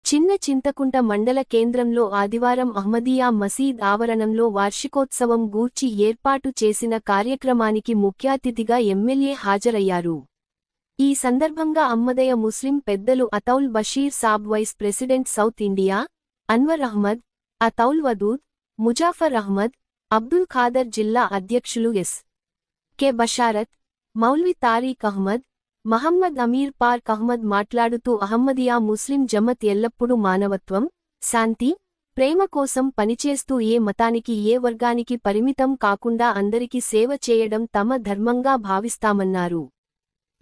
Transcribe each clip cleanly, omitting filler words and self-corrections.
చిన్న చింతకుంట మండల కేంద్రంలో ఆదివారం అహ్మదియా మసీద్ ఆవరణంలో వార్షికోత్సవం గూర్చి ఏర్పాటు చేసిన కార్యక్రమానికి ముఖ్యాతిథిగా ఎమ్మెల్యే హాజరయ్యారు. ఈ సందర్భంగా అహ్మదయ ముస్లిం పెద్దలు Ataul Basheer Sab, vice president south India Anwar Ahmad, Ataul Wadood, Muzaffar Ahmad, Abdul Khader, జిల్లా అధ్యక్షులు ఎస్. కె. బషారత్, మౌల్వి తారీఖ్ అహ్మద్, మహమ్మద్ అమీర్ పార్క్ అహ్మద్ మాట్లాడుతూ అహ్మదియా ముస్లిం జమత్ ఎల్లప్పుడూ మానవత్వం, శాంతి, ప్రేమ కోసం పనిచేస్తూ ఏ మతానికి ఏ వర్గానికి పరిమితం కాకుండా అందరికీ సేవ చేయడం తమ ధర్మంగా భావిస్తామన్నారు.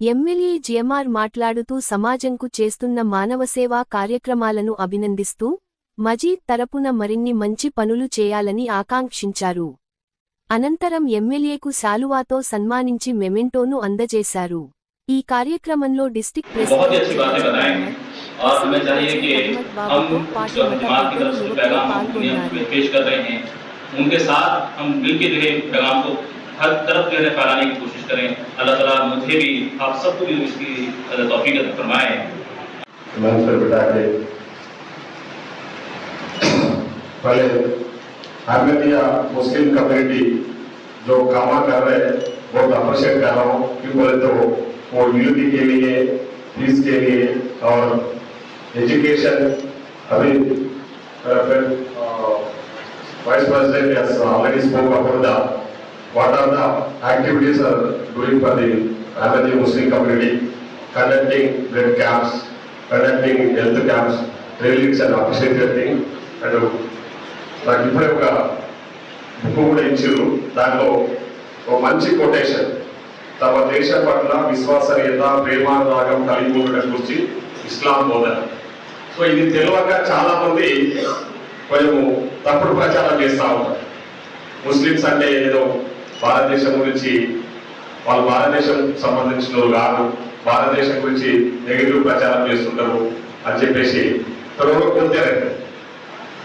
ఎమ్మెల్యే జియమార్ మాట్లాడుతూ సమాజంకు చేస్తున్న మానవసేవా కార్యక్రమాలను అభినందిస్తూ మజీద్ తరపున మరిన్ని మంచి పనులు చేయాలని ఆకాంక్షించారు. అనంతరం ఎమ్మెల్యేకు శాలువాతో సన్మానించి మెమెంటోను అందజేశారు. ఈ కార్యక్రమంలో డిస్ట్రిక్ట్ ప్రెసిడెంట్ బాబుతో పాటు పాల్గొన్నారు. हर तरफ जो है फैलाने की कोशिश करें। अल्लाह ताला मुझे भी आप सबको भी इसकी तौफीक अता फरमाए। मंच पर बिठा के पहले अहमदिया मुस्लिम कम्युनिटी जो काम कर रहे हैं बहुत अप्रिशिएट कर रहा हूँ। क्यों बोले तो वो यूनिटी के लिए, पीस के लिए और एजुकेशन अभी vice president has already spoke about that. What are the activities are doing for the Ahmadiyya Muslim community? Conducting blood camps, conducting health camps, really it's an appreciated thing. And నాకు ఇప్పుడే ఒక book కూడా ఇచ్చారు. దాంట్లో ఒక మంచి quotation, తమ దేశం పట్ల విశ్వాసనీయత, ప్రేమానురాగం కలిగి ఉండడం గురించి ఇస్లాం బోధన. సో ఇది తెలియక చాలా మంది కొంచెం తప్పుడు ప్రచారం చేస్తూ ఉంటారు. ముస్లిమ్స్ అంటే ఏదో భారతదేశం గురించి, వాళ్ళు భారతదేశం సంబంధించిన కాదు, భారతదేశం గురించి నెగిటివ్ ప్రచారం చేస్తుంటారు అని చెప్పేసి बोलते रहते।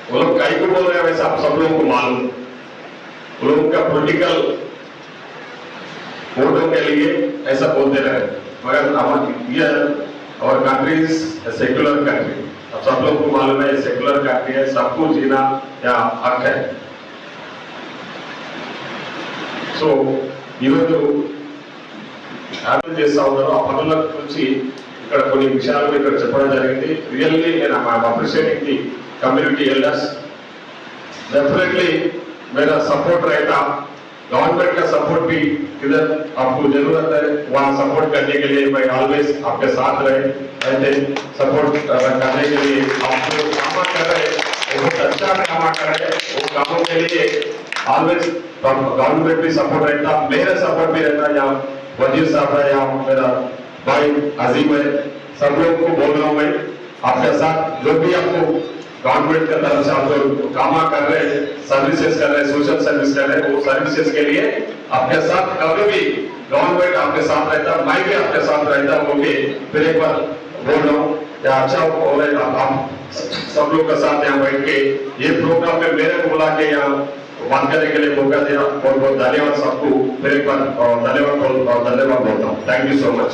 वो लोग कई को बोल रहे हैं वैसे आप सब लोगों को मालूम, वो लोगों का पॉलिटिकल वोटों के लिए ऐसा बोलते रहे, मगर और कंट्री इज सेक्युलर कंट्री। अब सब लोग को मालूम है ये सेक्युलर कंट्री है, सबको जीना या हक है। సో ఈరోజు హ్యాపీ చేస్తా ఉన్నారు. ఆ పనుల గురించి ఇక్కడ కొన్ని విషయాలు ఇక్కడ చెప్పడం జరిగింది. రియల్లీ నేను appreciating the community elders. Definitely मेरा सपोर्ट रहेगा, गवर्नमेंट का सपोर्ट भी इधर आपको जरूरत है, वहाँ सपोर्ट करने के लिए मैं ऑलवेज आपके साथ रहे, ऐसे सपोर्ट करने के लिए आपको काम कर रहे बहुत अच्छा काम कर रहे वो कामों के लिए ऑलवेज गवर्नमेंट भी सपोर्ट रहता, मेरा सपोर्ट भी रहता। यहाँ वजीर साहब है, यहाँ मेरा भाई अजीम है, सब लोग को बोल रहा हूँ मैं आपके साथ। जो भी आपको गवर्नमेंट के तरफ से आप लोग काम कर रहे हैं, सर्विसेज कर रहे हैं, सोशल सर्विस कर रहे हैं, वो सर्विसेज के लिए आपके साथ कभी भी गवर्नमेंट आपके साथ रहता, मैं भी आपके साथ रहता हूँ। फिर एक बार बोल रहा हूँ या अच्छा हो रहे आप सब लोग के साथ यहाँ बैठ के ये प्रोग्राम में मेरे को बुला के यहाँ बात करने के लिए मौका दिया, बहुत बहुत धन्यवाद सबको। फिर एक बार धन्यवाद बोलता हूँ। Thank you so much.